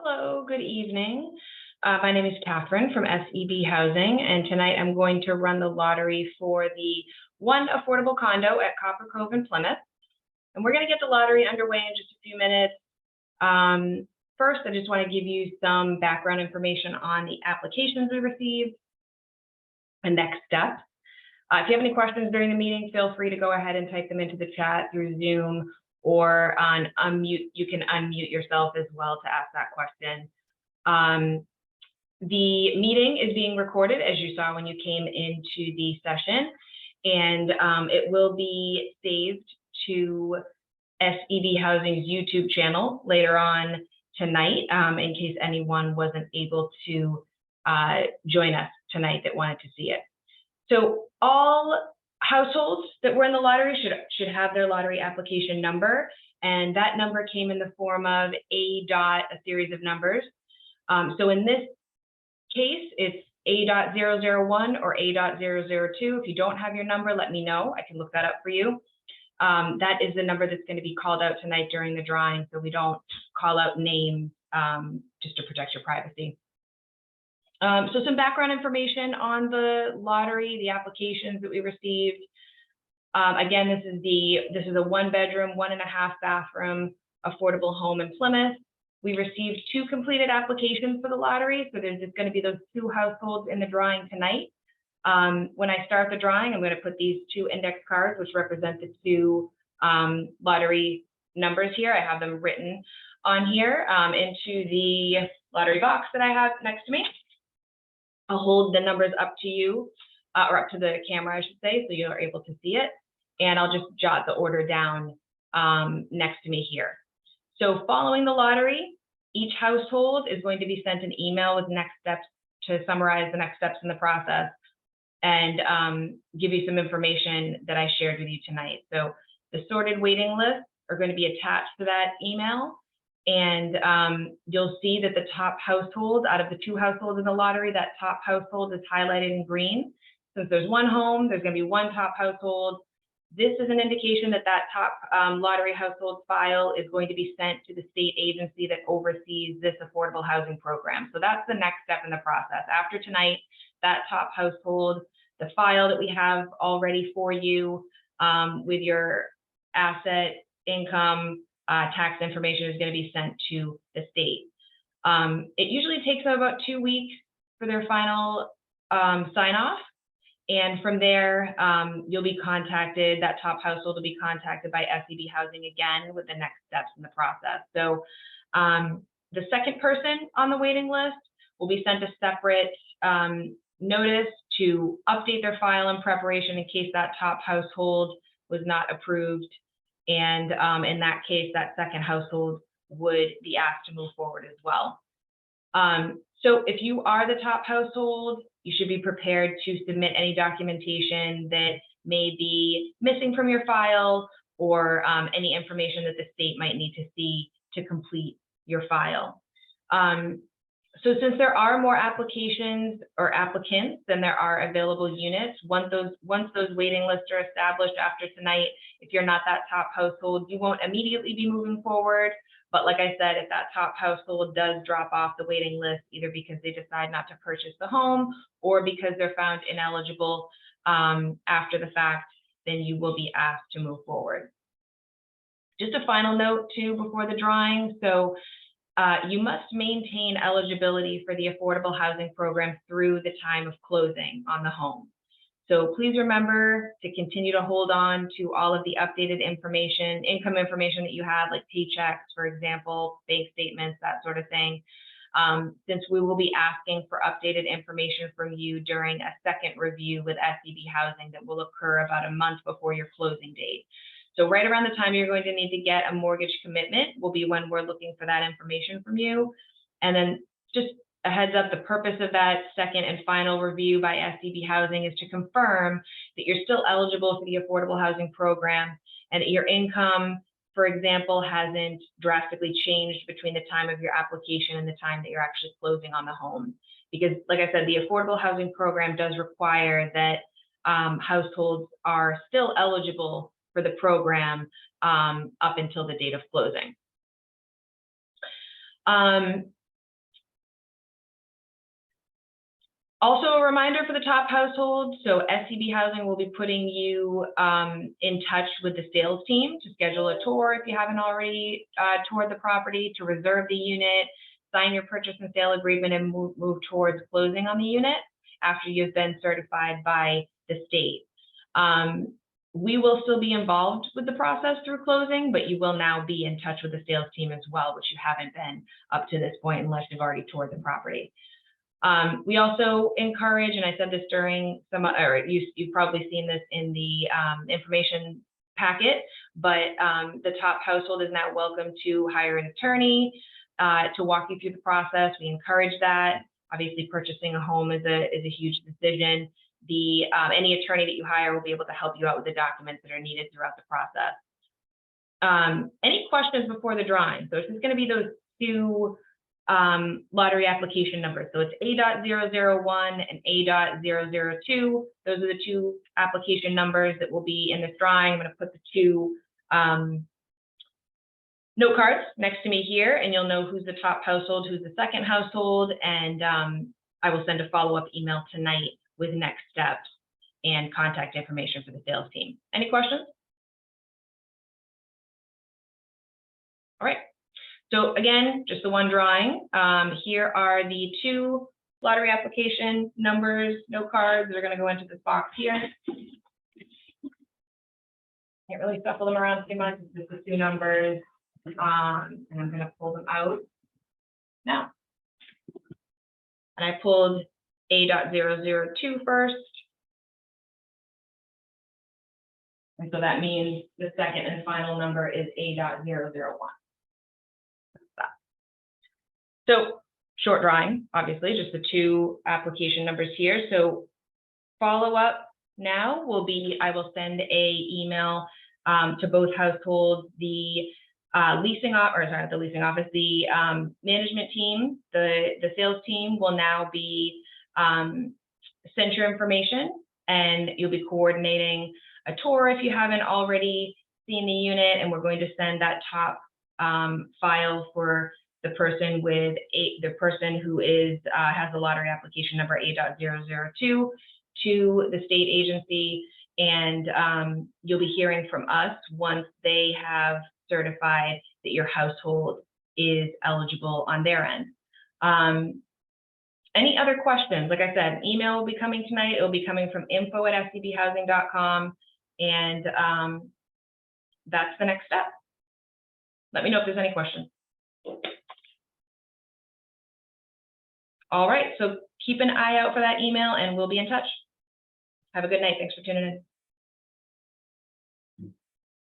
Hello, good evening. My name is Catherine from SEB Housing, and tonight I'm going to run the lottery for the one affordable condo at Cove in Plymouth. And we're going to get the lottery underway in just a few minutes. First, I just want to give you some background information on the applications we received and next steps. If you have any questions during the meeting, feel free to go ahead and type them into the chat through Zoom, or on unmute. You can unmute yourself as well to ask that question. The meeting is being recorded, as you saw when you came into the session, and it will be saved to SEB Housing's YouTube channel later on tonight, in case anyone wasn't able to join us tonight that wanted to see it. So all households that were in the lottery should have their lottery application number, and that number came in the form of a series of numbers. So in this case, it's A.001 or A.002. If you don't have your number, let me know. I can look that up for you. That is the number that's going to be called out tonight during the drawing, so we don't call out names just to protect your privacy. So some background information on the lottery, the applications that we received. Again, this is a 1-bedroom, 1.5 bathroom affordable home in Plymouth. We received 2 completed applications for the lottery, so there's just going to be those 2 households in the drawing tonight. When I start the drawing, I'm going to put these 2 index cards, which represent the 2 lottery numbers here. I have them written on here into the lottery box that I have next to me. I'll hold the numbers up to you, or up to the camera, I should say, so you're able to see it. And I'll just jot the order down next to me here. So following the lottery, each household is going to be sent an email with next steps to summarize the next steps in the process and give you some information that I shared with you tonight. So the sorted waiting lists are going to be attached to that email. And you'll see that the top household, out of the 2 households in the lottery, that top household is highlighted in green. Since there's 1 home, there's going to be 1 top household. This is an indication that that top lottery household file is going to be sent to the state agency that oversees this affordable housing program. So that's the next step in the process. After tonight, that top household, the file that we have already for you with your asset, income, tax information is going to be sent to the state. It usually takes about 2 weeks for their final sign off. And from there, you'll be contacted, that top household will be contacted by SEB Housing again with the next steps in the process. So the second person on the waiting list will be sent a separate notice to update their file in preparation in case that top household was not approved. And in that case, that second household would be asked to move forward as well. So if you are the top household, you should be prepared to submit any documentation that may be missing from your file, or any information that the state might need to see to complete your file. So since there are more applications or applicants than there are available units, once those waiting lists are established after tonight, if you're not that top household, you won't immediately be moving forward. But like I said, if that top household does drop off the waiting list, either because they decide not to purchase the home or because they're found ineligible after the fact, then you will be asked to move forward. Just a final note too before the drawing. So you must maintain eligibility for the affordable housing program through the time of closing on the home. So please remember to continue to hold on to all of the updated information, income information that you have, like paychecks, for example, bank statements, that sort of thing, since we will be asking for updated information from you during a second review with SEB Housing that will occur about a month before your closing date. So right around the time you're going to need to get a mortgage commitment will be when we're looking for that information from you. And then just a heads up, the purpose of that second and final review by SEB Housing is to confirm that you're still eligible for the affordable housing program and that your income, for example, hasn't drastically changed between the time of your application and the time that you're actually closing on the home. Because like I said, the affordable housing program does require that households are still eligible for the program up until the date of closing. Also, a reminder for the top household, so SCB Housing will be putting you in touch with the sales team to schedule a tour if you haven't already toured the property, to reserve the unit, sign your purchase and sale agreement, and move towards closing on the unit after you've been certified by the state. We will still be involved with the process through closing, but you will now be in touch with the sales team as well, which you haven't been up to this point unless you've already toured the property. We also encourage, and I said this during some, or you've probably seen this in the information packet, but the top household is now welcome to hire an attorney to walk you through the process. We encourage that. Obviously, purchasing a home is a huge decision. Any attorney that you hire will be able to help you out with the documents that are needed throughout the process. Any questions before the drawing? So this is going to be those two lottery application numbers. So it's A.001 and A.002. Those are the two application numbers that will be in this drawing. I'm going to put the two note cards next to me here, and you'll know who's the top household, who's the second household, and I will send a follow-up email tonight with next steps and contact information for the sales team. Any questions? All right. So again, just the one drawing. Here are the two lottery application numbers, note cards that are going to go into this box here. Can't really shuffle them around too much. It's just the two numbers. And I'm going to pull them out now. And I pulled A.002 first. And so that means the second and final number is A.001. So short drawing, obviously, just the two application numbers here. So follow up now will be, I will send a email to both households, the management team, the sales team will now be sent your information, and you'll be coordinating a tour if you haven't already seen the unit, and we're going to send that top file for the person who is has the lottery application number A.002 to the state agency, and you'll be hearing from us once they have certified that your household is eligible on their end. Any other questions? Like I said, email will be coming tonight. It will be coming from info@scbhousing.com, and that's the next step. Let me know if there's any questions. All right, so keep an eye out for that email, and we'll be in touch. Have a good night. Thanks for tuning in.